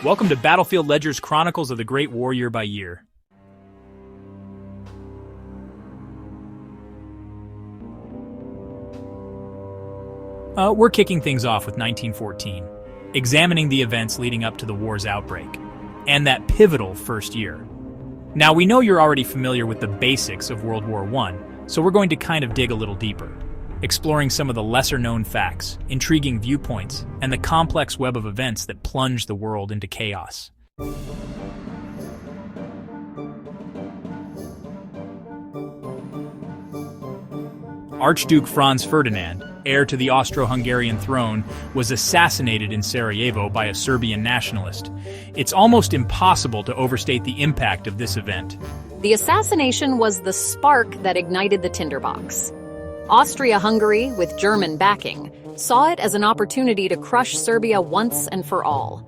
Welcome to Battlefield Ledger's Chronicles of the Great War Year by Year. We're kicking things off with 1914, examining the events leading up to the war's outbreak, and that pivotal first year. Now, we know you're already familiar with the basics of World War I, so we're going to kind of dig a little deeper, exploring some of the lesser-known facts, intriguing viewpoints, and the complex web of events that plunge the world into chaos. Archduke Franz Ferdinand, heir to the Austro-Hungarian throne, was assassinated in Sarajevo by a Serbian nationalist. It's almost impossible to overstate the impact of this event. The assassination was the spark that ignited the tinderbox. Austria-Hungary, with German backing, saw it as an opportunity to crush Serbia once and for all.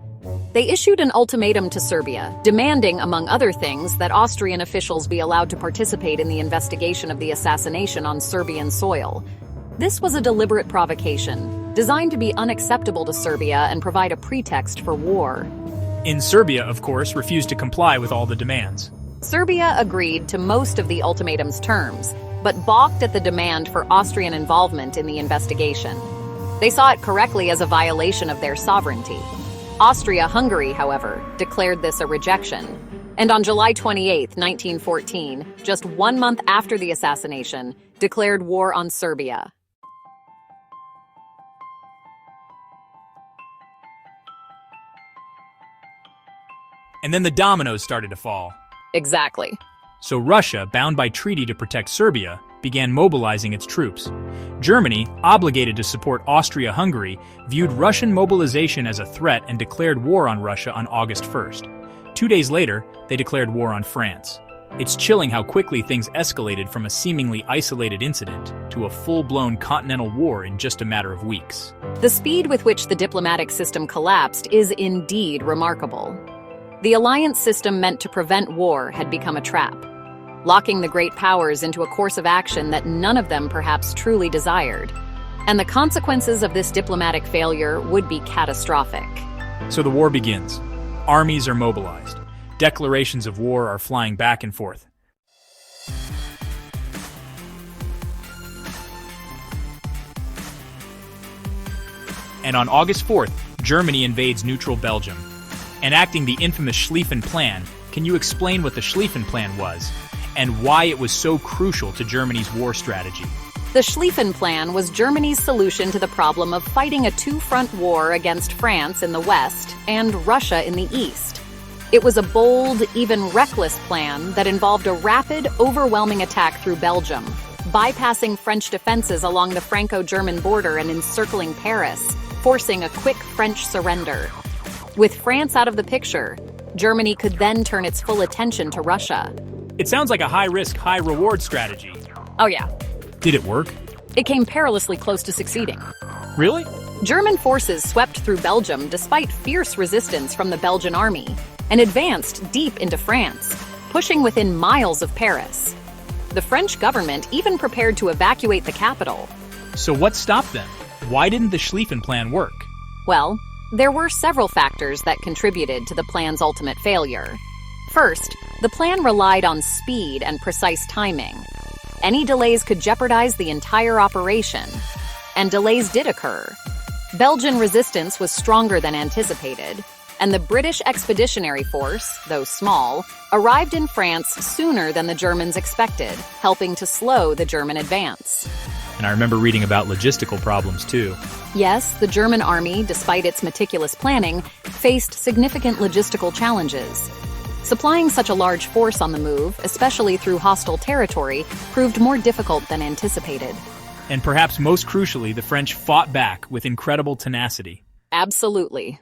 They issued an ultimatum to Serbia, demanding, among other things, that Austrian officials be allowed to participate in the investigation of the assassination on Serbian soil. This was a deliberate provocation, designed to be unacceptable to Serbia and provide a pretext for war. Serbia, of course, refused to comply with all the demands. Serbia agreed to most of the ultimatum's terms, but balked at the demand for Austrian involvement in the investigation. They saw it correctly as a violation of their sovereignty. Austria-Hungary, however, declared this a rejection. And on July 28, 1914, just 1 month after the assassination, declared war on Serbia. And then the dominoes started to fall. Exactly. So Russia, bound by treaty to protect Serbia, began mobilizing its troops. Germany, obligated to support Austria-Hungary, viewed Russian mobilization as a threat and declared war on Russia on August 1st. 2 days later, they declared war on France. It's chilling how quickly things escalated from a seemingly isolated incident to a full-blown continental war in just a matter of weeks. The speed with which the diplomatic system collapsed is indeed remarkable. The alliance system meant to prevent war had become a trap, locking the great powers into a course of action that none of them perhaps truly desired. And the consequences of this diplomatic failure would be catastrophic. So the war begins. Armies are mobilized. Declarations of war are flying back and forth. And on August 4th, Germany invades neutral Belgium. Enacting the infamous Schlieffen Plan, can you explain what the Schlieffen Plan was, and why it was so crucial to Germany's war strategy? The Schlieffen Plan was Germany's solution to the problem of fighting a two-front war against France in the west and Russia in the east. It was a bold, even reckless plan that involved a rapid, overwhelming attack through Belgium, bypassing French defenses along the Franco-German border and encircling Paris, forcing a quick French surrender. With France out of the picture, Germany could then turn its full attention to Russia. It sounds like a high-risk, high-reward strategy. Oh yeah. Did it work? It came perilously close to succeeding. Really? German forces swept through Belgium despite fierce resistance from the Belgian army and advanced deep into France, pushing within miles of Paris. The French government even prepared to evacuate the capital. So what stopped them? Why didn't the Schlieffen Plan work? Well, there were several factors that contributed to the plan's ultimate failure. First, the plan relied on speed and precise timing. Any delays could jeopardize the entire operation, and delays did occur. Belgian resistance was stronger than anticipated, and the British Expeditionary Force, though small, arrived in France sooner than the Germans expected, helping to slow the German advance. And I remember reading about logistical problems too. Yes, the German army, despite its meticulous planning, faced significant logistical challenges. Supplying such a large force on the move, especially through hostile territory, proved more difficult than anticipated. And perhaps most crucially, the French fought back with incredible tenacity. Absolutely.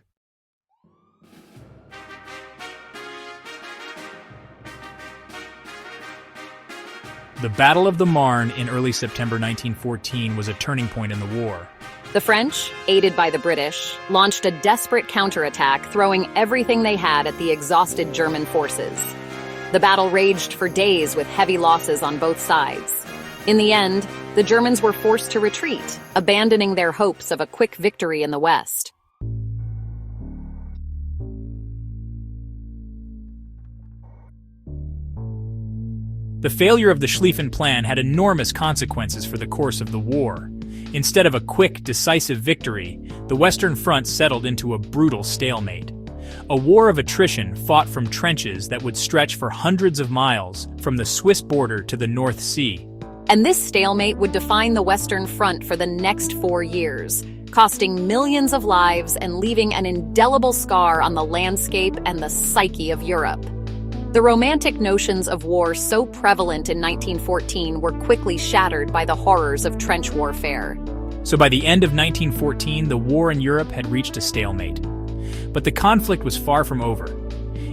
The Battle of the Marne in early September 1914 was a turning point in the war. The French, aided by the British, launched a desperate counterattack, throwing everything they had at the exhausted German forces. The battle raged for days with heavy losses on both sides. In the end, the Germans were forced to retreat, abandoning their hopes of a quick victory in the West. The failure of the Schlieffen Plan had enormous consequences for the course of the war. Instead of a quick, decisive victory, the Western Front settled into a brutal stalemate. A war of attrition fought from trenches that would stretch for hundreds of miles, from the Swiss border to the North Sea. And this stalemate would define the Western Front for the next 4 years, costing millions of lives and leaving an indelible scar on the landscape and the psyche of Europe. The romantic notions of war so prevalent in 1914 were quickly shattered by the horrors of trench warfare. So by the end of 1914, the war in Europe had reached a stalemate. But the conflict was far from over.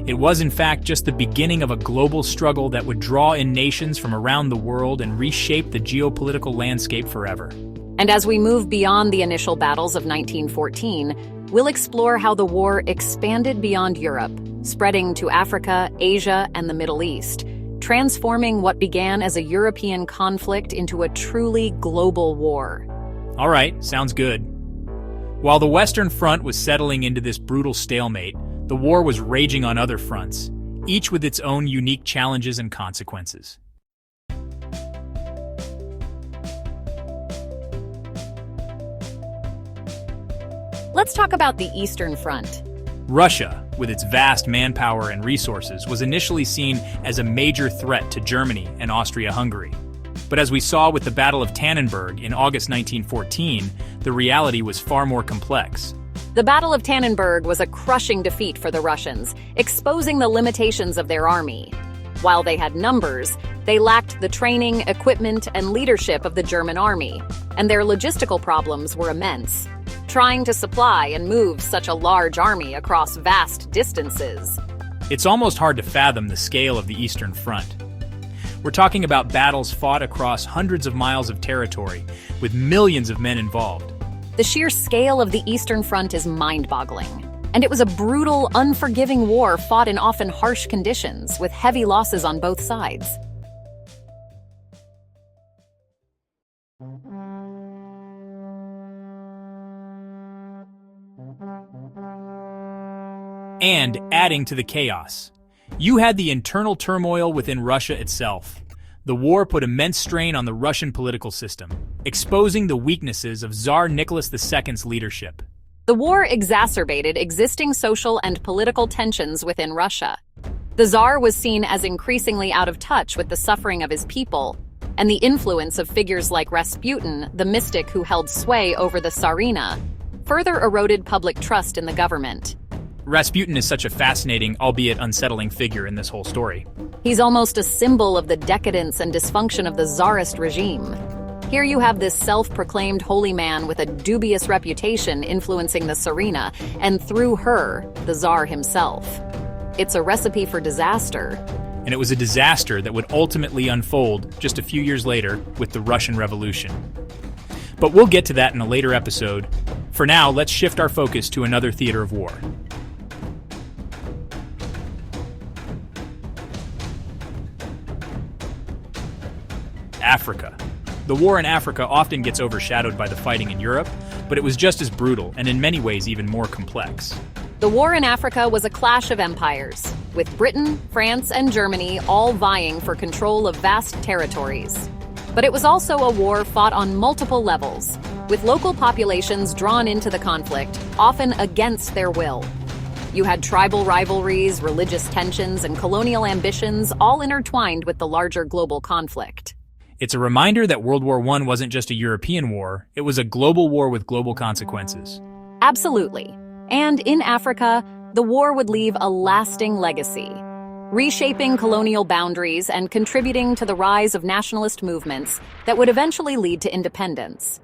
It was, in fact, just the beginning of a global struggle that would draw in nations from around the world and reshape the geopolitical landscape forever. And as we move beyond the initial battles of 1914, we'll explore how the war expanded beyond Europe, spreading to Africa, Asia, and the Middle East, transforming what began as a European conflict into a truly global war. All right, sounds good. While the Western Front was settling into this brutal stalemate, the war was raging on other fronts, each with its own unique challenges and consequences. Let's talk about the Eastern Front. Russia, with its vast manpower and resources, was initially seen as a major threat to Germany and Austria-Hungary. But as we saw with the Battle of Tannenberg in August 1914, the reality was far more complex. The Battle of Tannenberg was a crushing defeat for the Russians, exposing the limitations of their army. While they had numbers, they lacked the training, equipment, and leadership of the German army, and their logistical problems were immense, trying to supply and move such a large army across vast distances. It's almost hard to fathom the scale of the Eastern Front. We're talking about battles fought across hundreds of miles of territory, with millions of men involved. The sheer scale of the Eastern Front is mind-boggling. And it was a brutal, unforgiving war fought in often harsh conditions, with heavy losses on both sides. And adding to the chaos, you had the internal turmoil within Russia itself. The war put immense strain on the Russian political system, exposing the weaknesses of Tsar Nicholas II's leadership. The war exacerbated existing social and political tensions within Russia. The Tsar was seen as increasingly out of touch with the suffering of his people, and the influence of figures like Rasputin, the mystic who held sway over the Tsarina, further eroded public trust in the government. Rasputin is such a fascinating, albeit unsettling figure in this whole story. He's almost a symbol of the decadence and dysfunction of the Tsarist regime. Here you have this self-proclaimed holy man with a dubious reputation influencing the Tsarina, and through her, the Tsar himself. It's a recipe for disaster. And it was a disaster that would ultimately unfold just a few years later with the Russian Revolution. But we'll get to that in a later episode. For now, let's shift our focus to another theater of war. Africa. The war in Africa often gets overshadowed by the fighting in Europe, but it was just as brutal and in many ways even more complex. The war in Africa was a clash of empires, with Britain, France, and Germany all vying for control of vast territories. But it was also a war fought on multiple levels, with local populations drawn into the conflict, often against their will. You had tribal rivalries, religious tensions, and colonial ambitions all intertwined with the larger global conflict. It's a reminder that World War I wasn't just a European war, it was a global war with global consequences. Absolutely. And in Africa, the war would leave a lasting legacy, reshaping colonial boundaries and contributing to the rise of nationalist movements that would eventually lead to independence.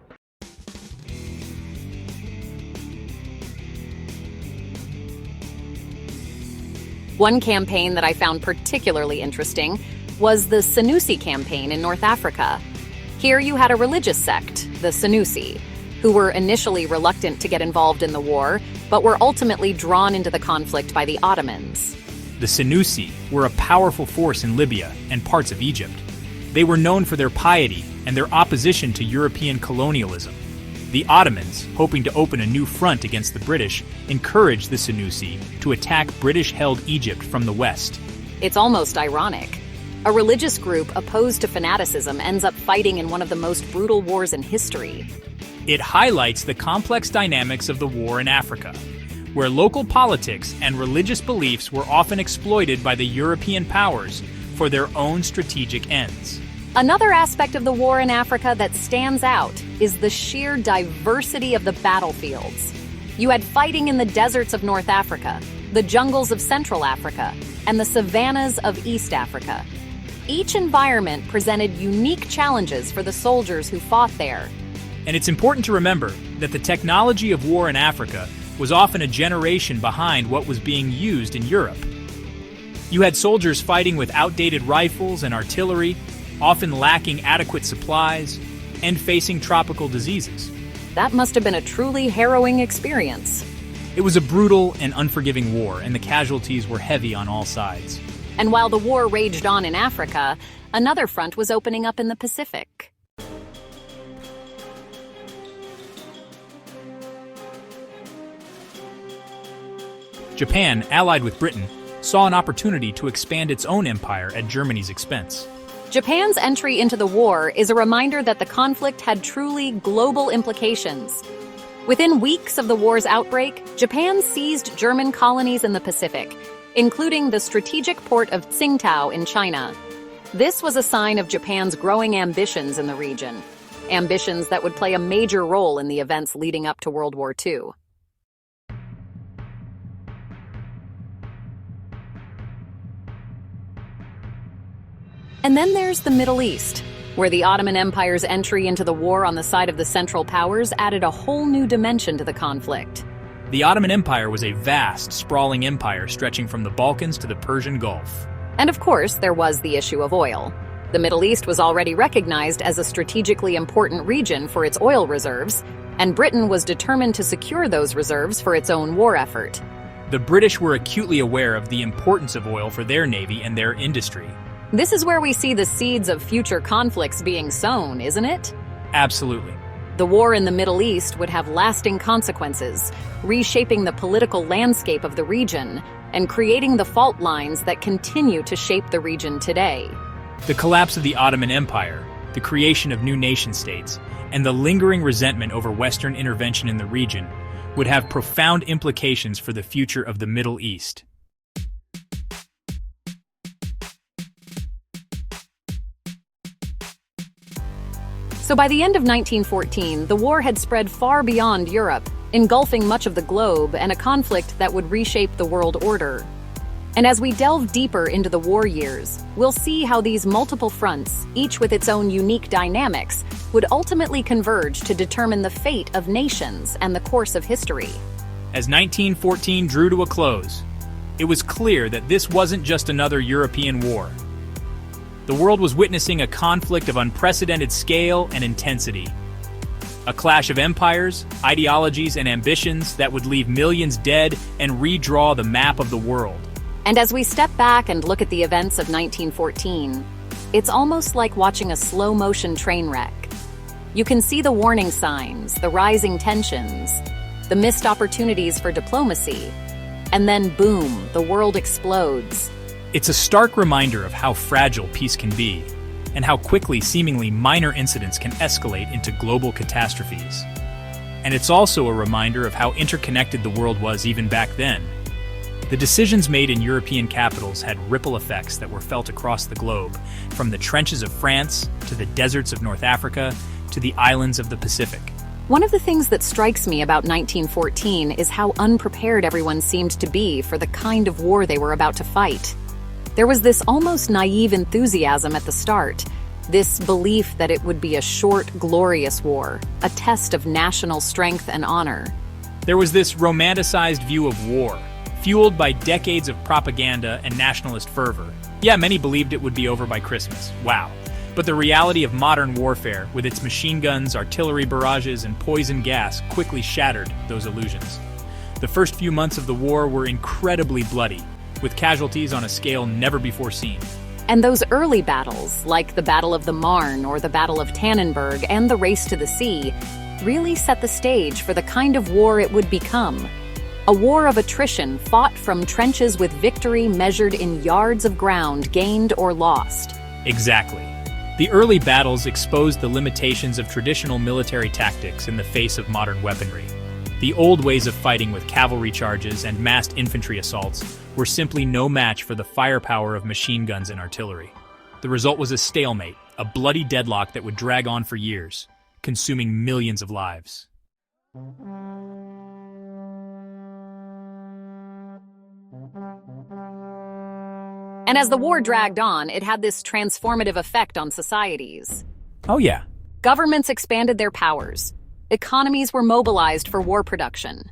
One campaign that I found particularly interesting was the Senussi campaign in North Africa. Here you had a religious sect, the Senussi, who were initially reluctant to get involved in the war, but were ultimately drawn into the conflict by the Ottomans. The Senussi were a powerful force in Libya and parts of Egypt. They were known for their piety and their opposition to European colonialism. The Ottomans, hoping to open a new front against the British, encouraged the Senussi to attack British-held Egypt from the west. It's almost ironic. A religious group opposed to fanaticism ends up fighting in one of the most brutal wars in history. It highlights the complex dynamics of the war in Africa, where local politics and religious beliefs were often exploited by the European powers for their own strategic ends. Another aspect of the war in Africa that stands out is the sheer diversity of the battlefields. You had fighting in the deserts of North Africa, the jungles of Central Africa, and the savannas of East Africa. Each environment presented unique challenges for the soldiers who fought there. And it's important to remember that the technology of war in Africa was often a generation behind what was being used in Europe. You had soldiers fighting with outdated rifles and artillery, often lacking adequate supplies, and facing tropical diseases. That must have been a truly harrowing experience. It was a brutal and unforgiving war, and the casualties were heavy on all sides. And while the war raged on in Africa, another front was opening up in the Pacific. Japan, allied with Britain, saw an opportunity to expand its own empire at Germany's expense. Japan's entry into the war is a reminder that the conflict had truly global implications. Within weeks of the war's outbreak, Japan seized German colonies in the Pacific, including the strategic port of Tsingtao in China. This was a sign of Japan's growing ambitions in the region, ambitions that would play a major role in the events leading up to World War II. And then there's the Middle East, where the Ottoman Empire's entry into the war on the side of the Central Powers added a whole new dimension to the conflict. The Ottoman Empire was a vast, sprawling empire stretching from the Balkans to the Persian Gulf. And of course, there was the issue of oil. The Middle East was already recognized as a strategically important region for its oil reserves, and Britain was determined to secure those reserves for its own war effort. The British were acutely aware of the importance of oil for their navy and their industry. This is where we see the seeds of future conflicts being sown, isn't it? Absolutely. The war in the Middle East would have lasting consequences, reshaping the political landscape of the region and creating the fault lines that continue to shape the region today. The collapse of the Ottoman Empire, the creation of new nation-states, and the lingering resentment over Western intervention in the region would have profound implications for the future of the Middle East. So by the end of 1914, the war had spread far beyond Europe, engulfing much of the globe and a conflict that would reshape the world order. And as we delve deeper into the war years, we'll see how these multiple fronts, each with its own unique dynamics, would ultimately converge to determine the fate of nations and the course of history. As 1914 drew to a close, it was clear that this wasn't just another European war. The world was witnessing a conflict of unprecedented scale and intensity. A clash of empires, ideologies, and ambitions that would leave millions dead and redraw the map of the world. And as we step back and look at the events of 1914, it's almost like watching a slow-motion train wreck. You can see the warning signs, the rising tensions, the missed opportunities for diplomacy, and then boom, the world explodes. It's a stark reminder of how fragile peace can be, and how quickly seemingly minor incidents can escalate into global catastrophes. And it's also a reminder of how interconnected the world was even back then. The decisions made in European capitals had ripple effects that were felt across the globe, from the trenches of France to the deserts of North Africa to the islands of the Pacific. One of the things that strikes me about 1914 is how unprepared everyone seemed to be for the kind of war they were about to fight. There was this almost naive enthusiasm at the start, this belief that it would be a short, glorious war, a test of national strength and honor. There was this romanticized view of war, fueled by decades of propaganda and nationalist fervor. Yeah, many believed it would be over by Christmas. Wow. But the reality of modern warfare, with its machine guns, artillery barrages, and poison gas, quickly shattered those illusions. The first few months of the war were incredibly bloody, with casualties on a scale never before seen. And those early battles, like the Battle of the Marne or the Battle of Tannenberg and the Race to the Sea, really set the stage for the kind of war it would become. A war of attrition fought from trenches with victory measured in yards of ground gained or lost. Exactly. The early battles exposed the limitations of traditional military tactics in the face of modern weaponry. The old ways of fighting with cavalry charges and massed infantry assaults were simply no match for the firepower of machine guns and artillery. The result was a stalemate, a bloody deadlock that would drag on for years, consuming millions of lives. And as the war dragged on, it had this transformative effect on societies. Oh yeah. Governments expanded their powers. Economies were mobilized for war production.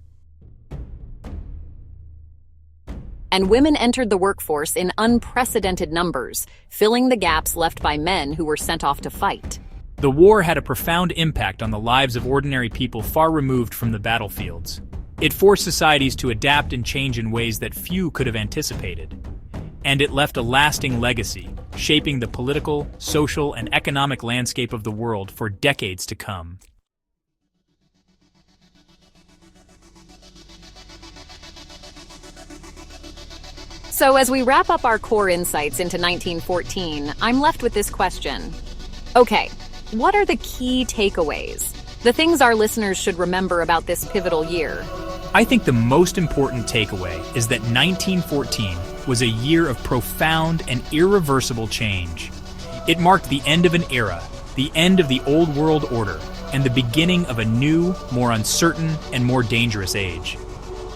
And women entered the workforce in unprecedented numbers, filling the gaps left by men who were sent off to fight. The war had a profound impact on the lives of ordinary people far removed from the battlefields. It forced societies to adapt and change in ways that few could have anticipated. And it left a lasting legacy, shaping the political, social, and economic landscape of the world for decades to come. So as we wrap up our core insights into 1914, I'm left with this question. Okay, what are the key takeaways? The things our listeners should remember about this pivotal year? I think the most important takeaway is that 1914 was a year of profound and irreversible change. It marked the end of an era, the end of the old world order, and the beginning of a new, more uncertain, and more dangerous age.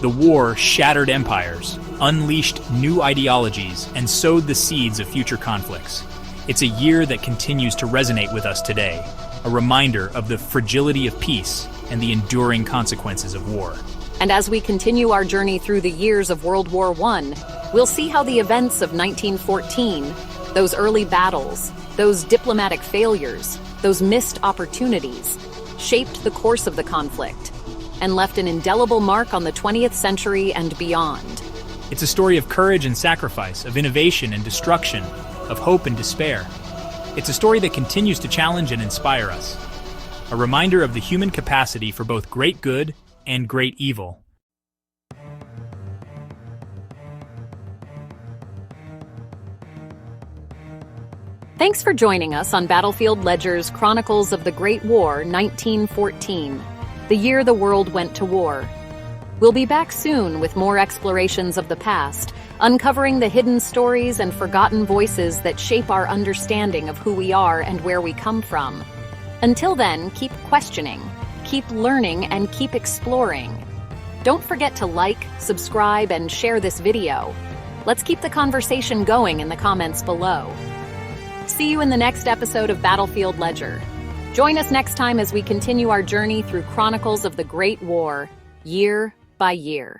The war shattered empires, unleashed new ideologies, and sowed the seeds of future conflicts. It's a year that continues to resonate with us today, a reminder of the fragility of peace and the enduring consequences of war. And as we continue our journey through the years of World War I, we'll see how the events of 1914, those early battles, those diplomatic failures, those missed opportunities, shaped the course of the conflict and left an indelible mark on the 20th century and beyond. It's a story of courage and sacrifice, of innovation and destruction, of hope and despair. It's a story that continues to challenge and inspire us. A reminder of the human capacity for both great good and great evil. Thanks for joining us on Battlefield Ledger's Chronicles of the Great War 1914, the year the world went to war. We'll be back soon with more explorations of the past, uncovering the hidden stories and forgotten voices that shape our understanding of who we are and where we come from. Until then, keep questioning, keep learning, and keep exploring. Don't forget to like, subscribe, and share this video. Let's keep the conversation going in the comments below. See you in the next episode of Battlefield Ledger. Join us next time as we continue our journey through Chronicles of the Great War, year by year.